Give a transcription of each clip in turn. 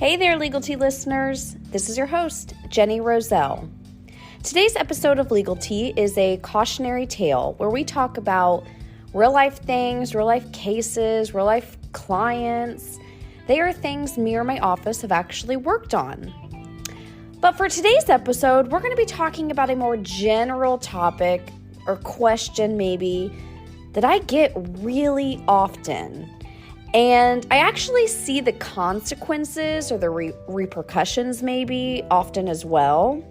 Hey there, Legal Tea listeners. This is your host, Jenny Roselle. Today's episode of Legal Tea is a cautionary tale where we talk about real-life things, real-life cases, real-life clients. They are things me or my office have actually worked on. But for today's episode, we're going to be talking about a more general topic or question maybe that I get really often. And I actually see the consequences or the repercussions maybe often as well.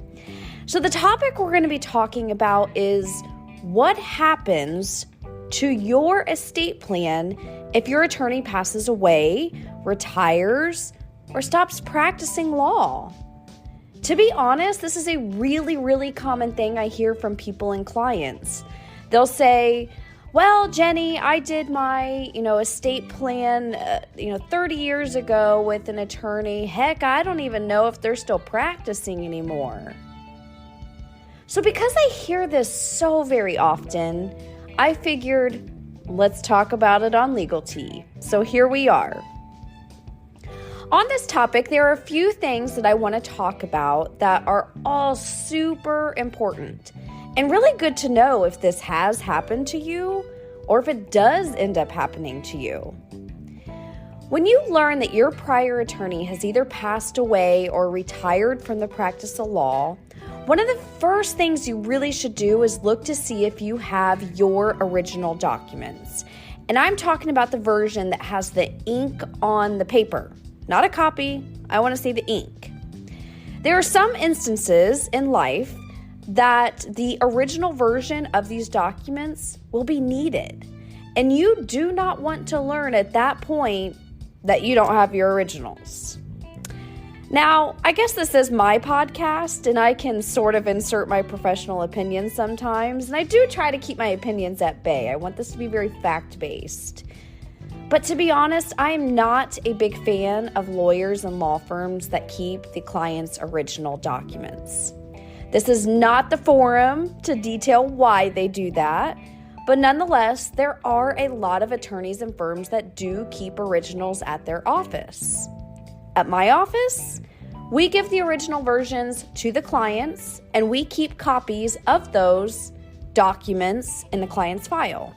So the topic we're going to be talking about is what happens to your estate plan if your attorney passes away, retires, or stops practicing law. To be honest, this is a really common thing I hear from people and clients. They'll say, well, Jenny, I did my, estate plan, 30 years ago with an attorney. Heck, I don't even know if they're still practicing anymore. So because I hear this so very often, I figured, let's talk about it on Legal Tea. So here we are. On this topic, there are a few things that I want to talk about that are all super important and really good to know if this has happened to you or if it does end up happening to you. When you learn that your prior attorney has either passed away or retired from the practice of law, one of the first things you really should do is look to see if you have your original documents. And I'm talking about the version that has the ink on the paper, not a copy. I want to see the ink. There are some instances in life that the original version of these documents will be needed. And you do not want to learn at that point that you don't have your originals. Now, I guess this is my podcast, and I can sort of insert my professional opinions sometimes, and I do try to keep my opinions at bay. I want this to be very fact-based. But to be honest, I am not a big fan of lawyers and law firms that keep the client's original documents. This is not the forum to detail why they do that, but nonetheless, there are a lot of attorneys and firms that do keep originals at their office. At my office, we give the original versions to the clients, and we keep copies of those documents in the client's file.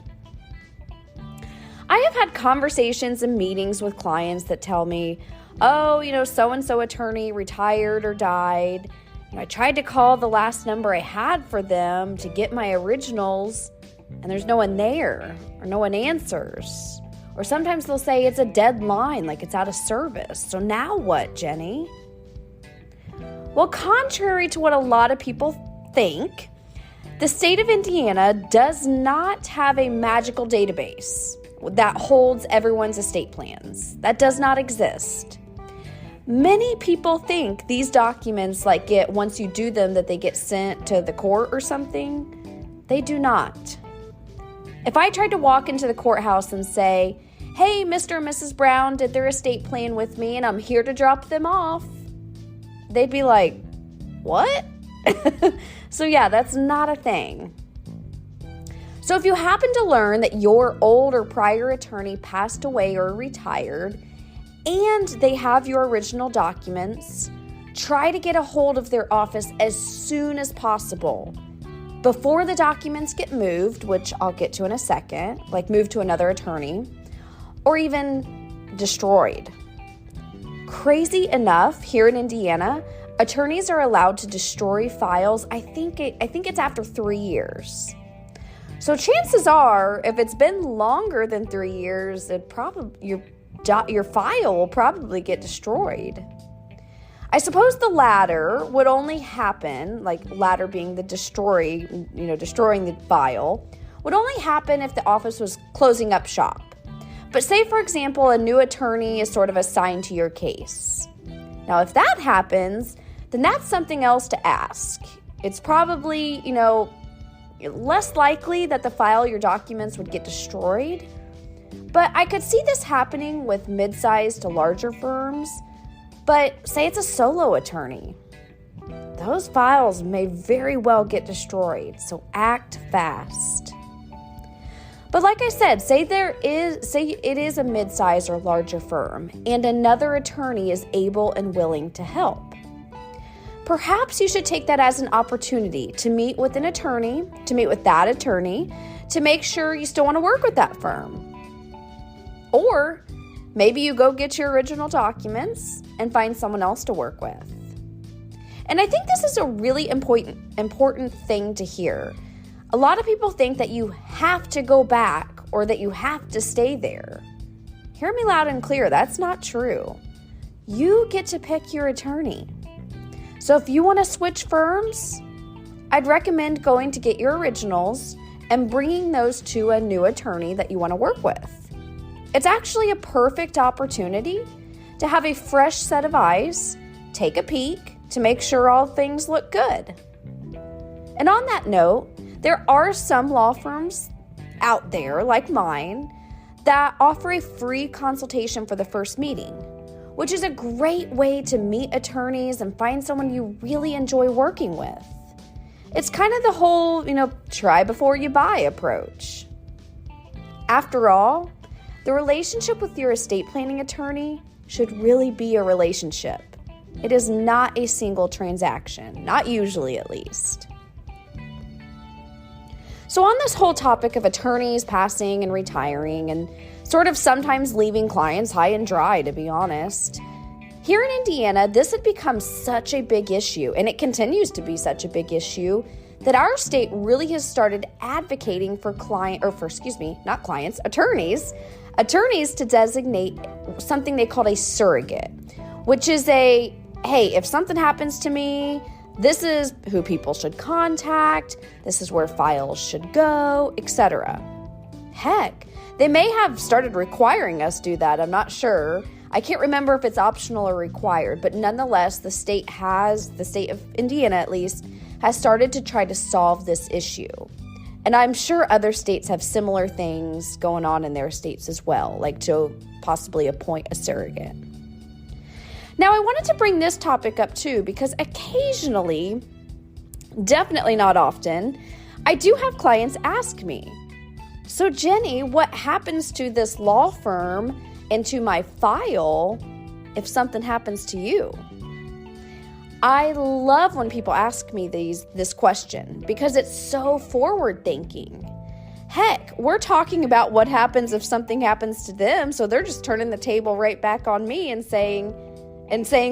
I have had conversations and meetings with clients that tell me, so-and-so attorney retired or died. I tried to call the last number I had for them to get my originals, and there's no one there, or no one answers. Or sometimes they'll say it's a dead line, like it's out of service. So now what, Jenny? Well, contrary to what a lot of people think, the state of Indiana does not have a magical database that holds everyone's estate plans. That does not exist. Many people think these documents, once you do them, that they get sent to the court or something. They do not. If I tried to walk into the courthouse and say, hey, Mr. and Mrs. Brown did their estate plan with me and I'm here to drop them off, they'd be like, what? So yeah, that's not a thing. So if you happen to learn that your old or prior attorney passed away or retired and they have your original documents, try to get a hold of their office as soon as possible before the documents get moved, which I'll get to in a second, like moved to another attorney, or even destroyed. Crazy enough, here in Indiana, attorneys are allowed to destroy files. I think it's after 3 years. So chances are, if it's been longer than 3 years, your file will probably get destroyed. I suppose the latter would only happen, latter being the destroying the file, would only happen if the office was closing up shop. But say, for example, a new attorney is sort of assigned to your case. Now, if that happens, then that's something else to ask. It's probably, less likely that the file, your documents would get destroyed. But I could see this happening with mid-sized to larger firms. But say it's a solo attorney. Those files may very well get destroyed, so act fast. But like I said, say it is a mid-size or larger firm and another attorney is able and willing to help. Perhaps you should take that as an opportunity to meet with that attorney, to make sure you still want to work with that firm. Or maybe you go get your original documents and find someone else to work with. And I think this is a really important thing to hear. A lot of people think that you have to go back or that you have to stay there. Hear me loud and clear, that's not true. You get to pick your attorney. So if you want to switch firms, I'd recommend going to get your originals and bringing those to a new attorney that you want to work with. It's actually a perfect opportunity to have a fresh set of eyes, take a peek to make sure all things look good. And on that note, there are some law firms out there, like mine, that offer a free consultation for the first meeting, which is a great way to meet attorneys and find someone you really enjoy working with. It's kind of the whole, try before you buy approach. After all, the relationship with your estate planning attorney should really be a relationship. It is not a single transaction, not usually at least. So on this whole topic of attorneys passing and retiring and sort of sometimes leaving clients high and dry, to be honest, here in Indiana, this had become such a big issue, and it continues to be such a big issue, that our state really has started advocating for attorneys to designate something they call a surrogate, which is hey, if something happens to me, this is who people should contact, this is where files should go, etc. Heck, they may have started requiring us do that, I'm not sure. I can't remember if it's optional or required, but nonetheless, the state of Indiana at least, has started to try to solve this issue. And I'm sure other states have similar things going on in their states as well, like to possibly appoint a surrogate. Now, I wanted to bring this topic up too, because occasionally, definitely not often, I do have clients ask me, so Jenny, what happens to this law firm and to my file if something happens to you? I love when people ask me this question because it's so forward-thinking. Heck, we're talking about what happens if something happens to them, so they're just turning the table right back on me and saying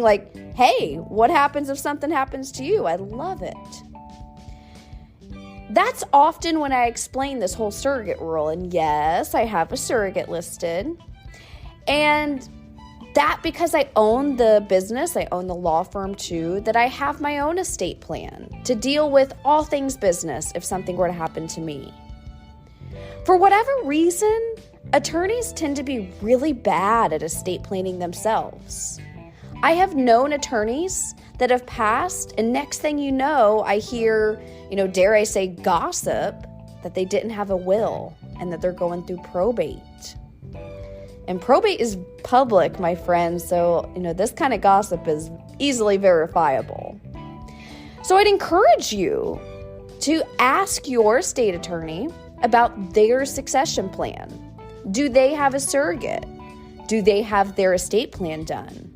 like, hey, what happens if something happens to you? I love it. That's often when I explain this whole surrogate rule, and yes, I have a surrogate listed, and that because I own the business, I own the law firm too, that I have my own estate plan to deal with all things business if something were to happen to me. For whatever reason, attorneys tend to be really bad at estate planning themselves. I have known attorneys that have passed, and next thing you know, I hear, dare I say, gossip that they didn't have a will and that they're going through probate. And probate is public, my friends, so, this kind of gossip is easily verifiable. So I'd encourage you to ask your state attorney about their succession plan. Do they have a surrogate? Do they have their estate plan done?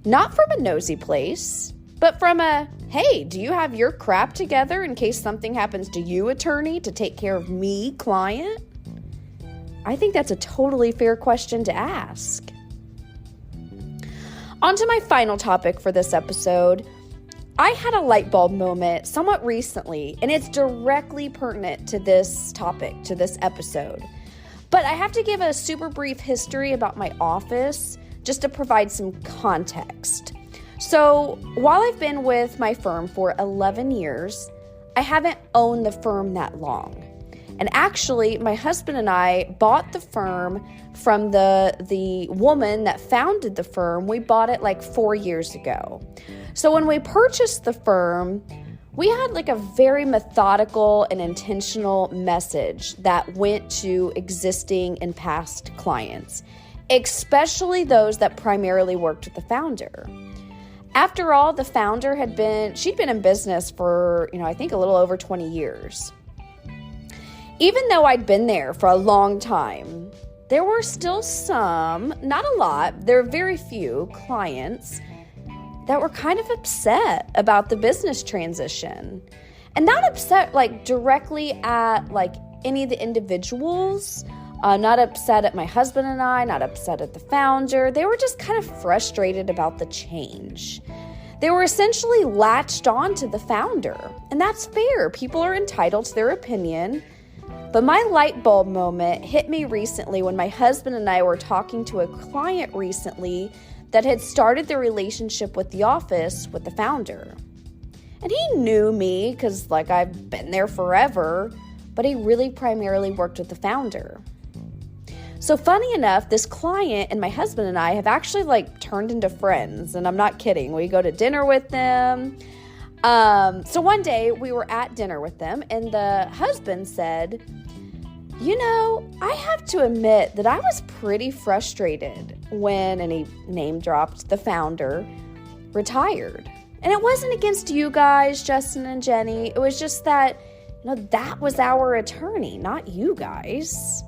Not from a nosy place, but from a, hey, do you have your crap together in case something happens to you, attorney, to take care of me, client? I think that's a totally fair question to ask. On to my final topic for this episode. I had a light bulb moment somewhat recently, and it's directly pertinent to this topic, to this episode. But I have to give a super brief history about my office just to provide some context. So while I've been with my firm for 11 years, I haven't owned the firm that long. And actually, my husband and I bought the firm from the woman that founded the firm. We bought it like 4 years ago. So when we purchased the firm, we had like a very methodical and intentional message that went to existing and past clients, especially those that primarily worked with the founder. After all, the founder she'd been in business for, I think a little over 20 years. Even though I'd been there for a long time, there were still some, not a lot, there were very few clients that were kind of upset about the business transition. And not upset like directly at like any of the individuals, not upset at my husband and I, not upset at the founder. They were just kind of frustrated about the change. They were essentially latched on to the founder, and that's fair. People are entitled to their opinion. But my light bulb moment hit me recently when my husband and I were talking to a client recently that had started their relationship with the office with the founder. And he knew me because like I've been there forever, but he really primarily worked with the founder. So funny enough, this client and my husband and I have actually like turned into friends, and I'm not kidding. We go to dinner with them. So one day we were at dinner with them, and the husband said, I have to admit that I was pretty frustrated when, and he name dropped the founder, retired. And it wasn't against you guys, Justin and Jenny. It was just that, that was our attorney, not you guys.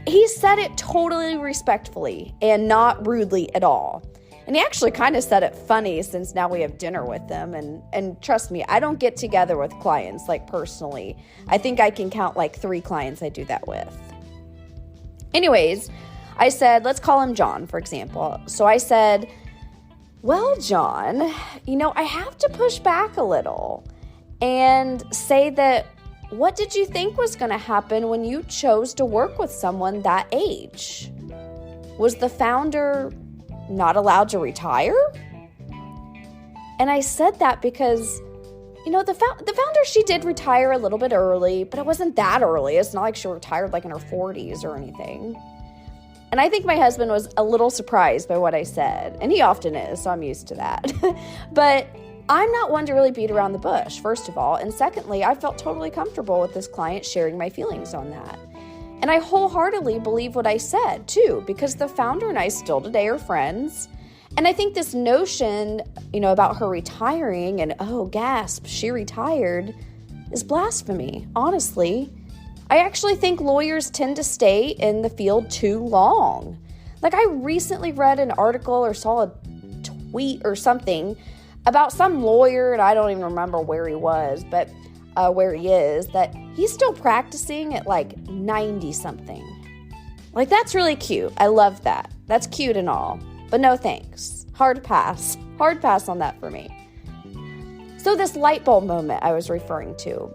He said it totally respectfully and not rudely at all. And he actually kind of said it funny since now we have dinner with them. And trust me, I don't get together with clients like personally. I think I can count like 3 clients I do that with. Anyways, I said, let's call him John, for example. So I said, well, John, I have to push back a little and say that what did you think was going to happen when you chose to work with someone that age? Was the founder not allowed to retire? And I said that because, the founder, she did retire a little bit early, but it wasn't that early. It's not like she retired like in her 40s or anything. And I think my husband was a little surprised by what I said, and he often is, so I'm used to that. But I'm not one to really beat around the bush, first of all. And secondly, I felt totally comfortable with this client sharing my feelings on that. And I wholeheartedly believe what I said, too, because the founder and I still today are friends. And I think this notion, about her retiring and, oh, gasp, she retired, is blasphemy, honestly. I actually think lawyers tend to stay in the field too long. Like, I recently read an article or saw a tweet or something about some lawyer, and I don't even remember where he was, but where he is, that he's still practicing at like 90-something. Like, that's really cute. I love that. That's cute and all, but no thanks. Hard pass. Hard pass on that for me. So this light bulb moment I was referring to,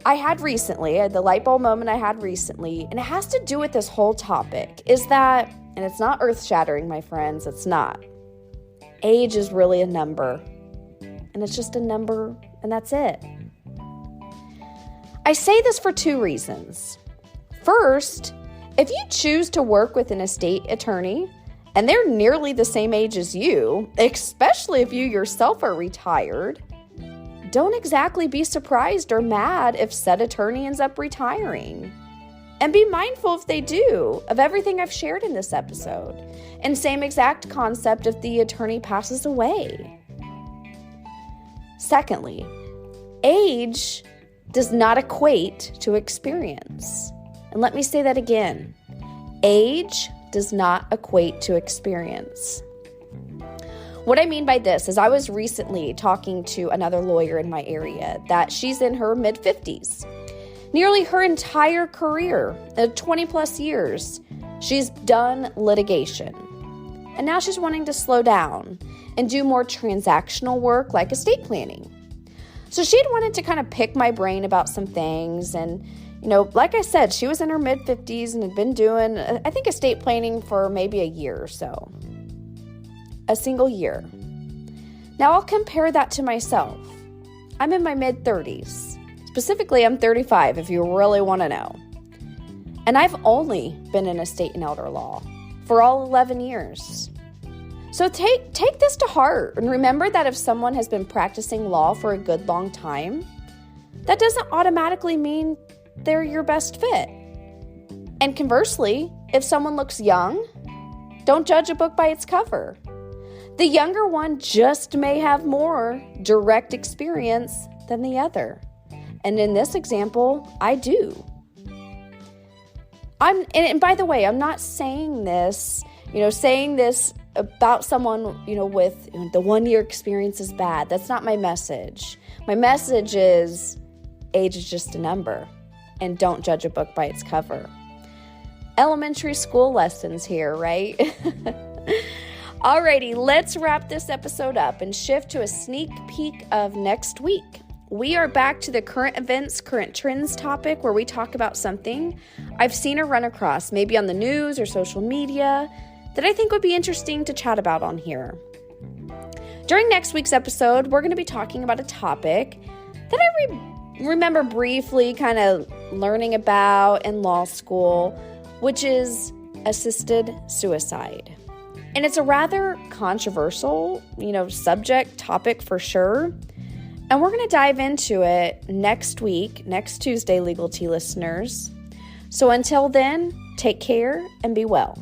the light bulb moment I had recently, and it has to do with this whole topic, is that, and it's not earth-shattering, my friends, it's not. Age is really a number, and it's just a number, and that's it. I say this for 2 reasons. First, if you choose to work with an estate attorney, and they're nearly the same age as you, especially if you yourself are retired, don't exactly be surprised or mad if said attorney ends up retiring. And be mindful if they do, of everything I've shared in this episode. And same exact concept if the attorney passes away. Secondly, age does not equate to experience. And let me say that again. Age does not equate to experience. What I mean by this is I was recently talking to another lawyer in my area that she's in her mid-50s. Nearly her entire career, 20 plus years, she's done litigation. And now she's wanting to slow down and do more transactional work like estate planning. So she had wanted to kind of pick my brain about some things. And, like I said, she was in her mid-50s and had been doing, I think, estate planning for maybe a year or so. A single year. Now I'll compare that to myself. I'm in my mid-30s. Specifically, I'm 35 if you really want to know. And I've only been in estate and elder law for all 11 years. So take this to heart and remember that if someone has been practicing law for a good long time, that doesn't automatically mean they're your best fit. And conversely, if someone looks young, don't judge a book by its cover. The younger one just may have more direct experience than the other. And in this example, I do. And by the way, I'm not saying this about someone, with the 1-year experience is bad. That's not my message. My message is age is just a number, and don't judge a book by its cover. Elementary school lessons here, right? Alrighty, let's wrap this episode up and shift to a sneak peek of next week. We are back to the current events, current trends topic where we talk about something I've seen or run across, maybe on the news or social media, that I think would be interesting to chat about on here. During next week's episode, we're going to be talking about a topic that I remember briefly kind of learning about in law school, which is assisted suicide. And it's a rather controversial, subject, topic for sure. And we're going to dive into it next week, next Tuesday, Legal Tea listeners. So until then, take care and be well.